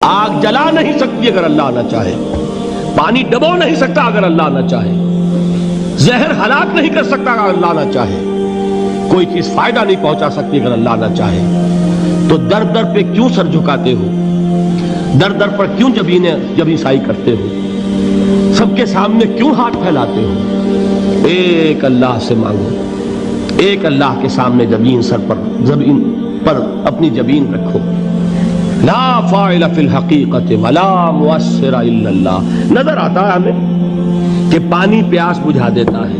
آگ جلا نہیں سکتی اگر اللہ نہ چاہے، پانی ڈبو نہیں سکتا اگر اللہ نہ چاہے، زہر ہلاک نہیں کر سکتا اگر اللہ نہ چاہے، کوئی چیز فائدہ نہیں پہنچا سکتی اگر اللہ نہ چاہے۔ تو در در پہ کیوں سر جھکاتے ہو؟ در در پر کیوں جبیں سائی کرتے ہو؟ سب کے سامنے کیوں ہاتھ پھیلاتے ہو؟ ایک اللہ سے مانگو، ایک اللہ کے سامنے زمین پر اپنی جبین رکھو۔ لا فاعل فی الحقیقت ولا مؤثر الا اللہ۔ نظر آتا ہے ہمیں کہ پانی پیاس بجھا دیتا ہے،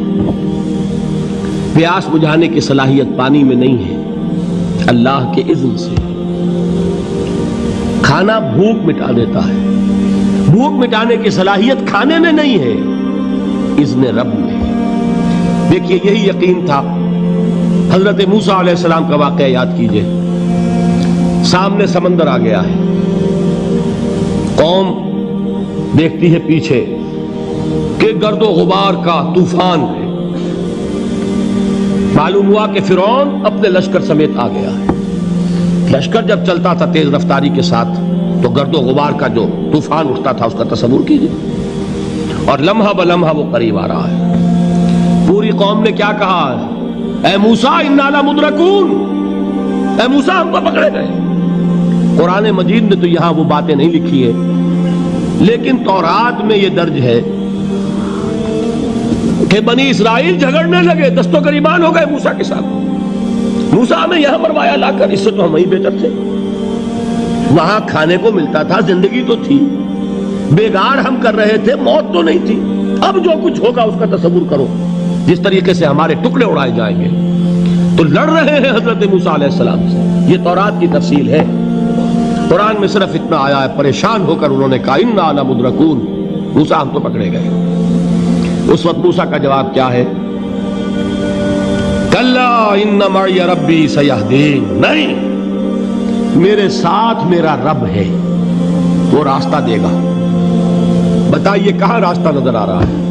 پیاس بجھانے کی صلاحیت پانی میں نہیں ہے، اللہ کے اذن سے۔ کھانا بھوک مٹا دیتا ہے، بھوک مٹانے کی صلاحیت کھانے میں نہیں ہے، اذن رب میں۔ دیکھیے یہی یقین تھا حضرت موسیٰ علیہ السلام کا واقعہ یاد کیجئے۔ سامنے سمندر آ گیا ہے، قوم دیکھتی ہے پیچھے کہ گرد و غبار کا طوفان ہے۔ معلوم ہوا کہ فرعون اپنے لشکر سمیت آ گیا ہے۔ لشکر جب چلتا تھا تیز رفتاری کے ساتھ تو گرد و غبار کا جو طوفان اٹھتا تھا اس کا تصور کیجئے، اور لمحہ بلمحہ وہ قریب آ رہا ہے۔ پوری قوم نے کیا کہا؟ اے موسیٰ انا لمدرکون، اے موسیٰ ہم کو پکڑے گئے۔ قرآن مجید نے تو یہاں وہ باتیں نہیں لکھی ہے، لیکن تورات میں یہ درج ہے کہ بنی اسرائیل جھگڑنے لگے، دست و گریبان ہو گئے موسیٰ کے ساتھ۔ موسیٰ ہمیں یہاں مروایا لا کر، اس سے تو ہم وہیں بہتر تھے، وہاں کھانے کو ملتا تھا، زندگی تو تھی، بیگار ہم کر رہے تھے، موت تو نہیں تھی۔ اب جو کچھ ہوگا اس کا تصور کرو، جس طریقے سے ہمارے ٹکڑے اڑائے جائیں گے۔ تو لڑ رہے ہیں حضرت موسیٰ علیہ السلام سے، یہ تورات کی تفصیل ہے۔ قرآن میں صرف اتنا آیا ہے، پریشان ہو کر انہوں نے کہا انا لمدرکون، موسیٰ ہم تو پکڑے گئے۔ اس وقت موسیٰ کا جواب کیا ہے؟ کلا ان معی ربی سیہدین، نہیں، میرے ساتھ میرا رب ہے، وہ راستہ دے گا۔ بتائیے کہاں راستہ نظر آ رہا ہے؟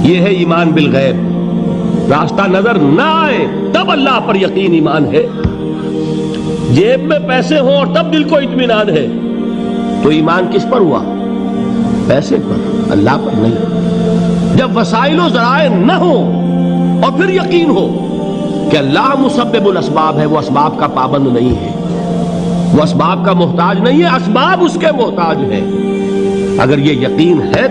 یہ ہے ایمان بالغیب۔ راستہ نظر نہ آئے تب اللہ پر یقین ایمان ہے۔ جیب میں پیسے ہوں اور تب دل کو اطمینان ہے تو ایمان کس پر ہوا؟ پیسے پر، اللہ پر نہیں۔ جب وسائل و ذرائع نہ ہو اور پھر یقین ہو کہ اللہ مسبب الاسباب ہے، وہ اسباب کا پابند نہیں ہے، وہ اسباب کا محتاج نہیں ہے، اسباب اس کے محتاج ہیں، اگر یہ یقین ہے